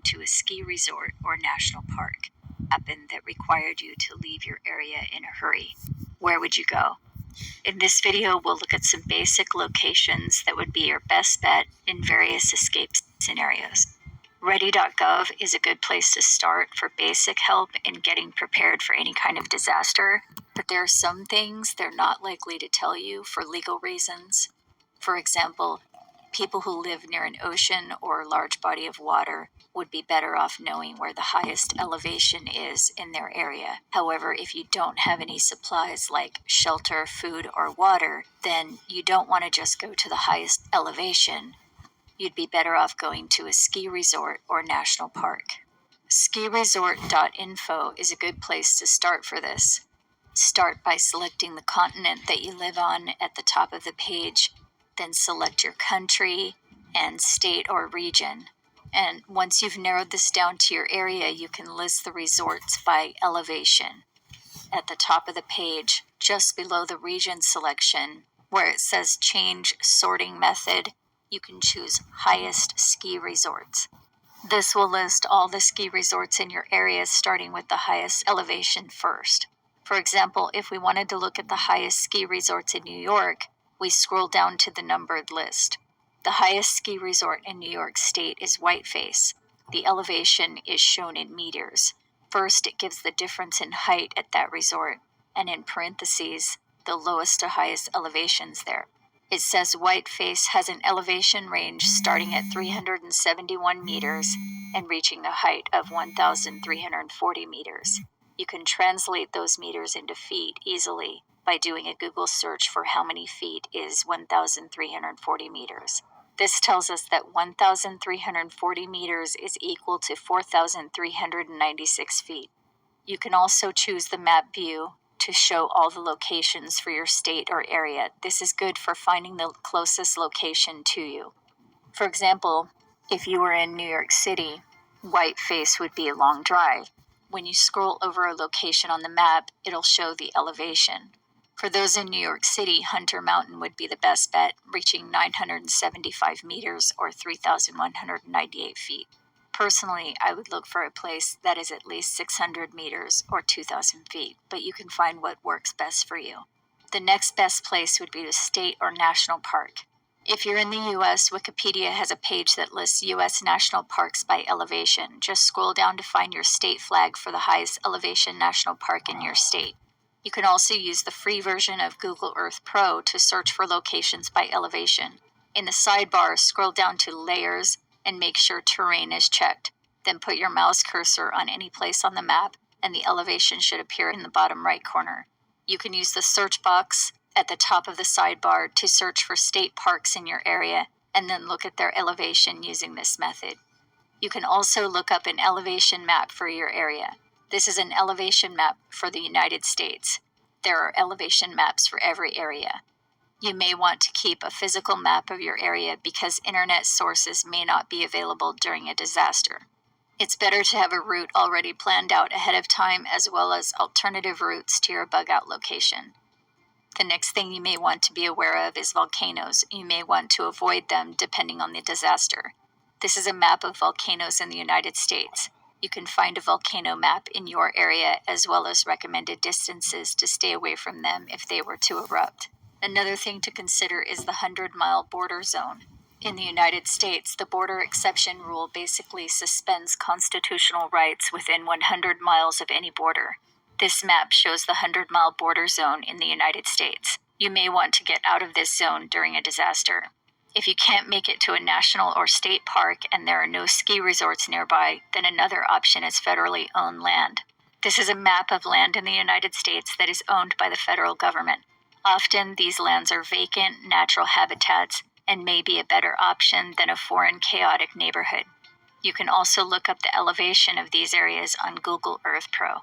to a ski resort or national park happened that required you to leave your area in a hurry, where would you go? In this video, we'll look at some basic locations that would be your best bet in various escape scenarios. Ready.gov is a good place to start for basic help in getting prepared for any kind of disaster, but there are some things they're not likely to tell you for legal reasons. For example, people who live near an ocean or a large body of water would be better off knowing where the highest elevation is in their area. However, if you don't have any supplies like shelter, food, or water, then you don't want to just go to the highest elevation. You'd be better off going to a ski resort or national park. Skiresort.info is a good place to start for this. Start by selecting the continent that you live on at the top of the page, then select your country and state or region. And once you've narrowed this down to your area, you can list the resorts by elevation. At the top of the page, just below the region selection, where it says change sorting method, you can choose highest ski resorts. This will list all the ski resorts in your area starting with the highest elevation first. For example, if we wanted to look at the highest ski resorts in New York, we scroll down to the numbered list. The highest ski resort in New York State is Whiteface. The elevation is shown in meters. First, it gives the difference in height at that resort, and in parentheses, the lowest to highest elevations there. It says Whiteface has an elevation range starting at 371 meters and reaching a height of 1,340 meters. You can translate those meters into feet easily by doing a Google search for how many feet is 1,340 meters. This tells us that 1,340 meters is equal to 4,396 feet. You can also choose the map view to show all the locations for your state or area. This is good for finding the closest location to you. For example, if you were in New York City, Whiteface would be a long drive. When you scroll over a location on the map, it'll show the elevation. For those in New York City, Hunter Mountain would be the best bet, reaching 975 meters or 3,198 feet. Personally, I would look for a place that is at least 600 meters or 2,000 feet, but you can find what works best for you. The next best place would be the state or national park. If you're in the U.S., Wikipedia has a page that lists U.S. national parks by elevation. Just scroll down to find your state flag for the highest elevation national park in your state. You can also use the free version of Google Earth Pro to search for locations by elevation. In the sidebar, scroll down to Layers and make sure terrain is checked. Then put your mouse cursor on any place on the map, and the elevation should appear in the bottom right corner. You can use the search box at the top of the sidebar to search for state parks in your area, and then look at their elevation using this method. You can also look up an elevation map for your area. This is an elevation map for the United States. There are elevation maps for every area. You may want to keep a physical map of your area because internet sources may not be available during a disaster. It's better to have a route already planned out ahead of time as well as alternative routes to your bug-out location. The next thing you may want to be aware of is volcanoes. You may want to avoid them depending on the disaster. This is a map of volcanoes in the United States. You can find a volcano map in your area as well as recommended distances to stay away from them if they were to erupt. Another thing to consider is the 100-mile border zone. In the United States, the border exception rule basically suspends constitutional rights within 100 miles of any border. This map shows the 100-mile border zone in the United States. You may want to get out of this zone during a disaster. If you can't make it to a national or state park and there are no ski resorts nearby, then another option is federally owned land. This is a map of land in the United States that is owned by the federal government. Often, these lands are vacant, natural habitats, and may be a better option than a foreign, chaotic neighborhood. You can also look up the elevation of these areas on Google Earth Pro.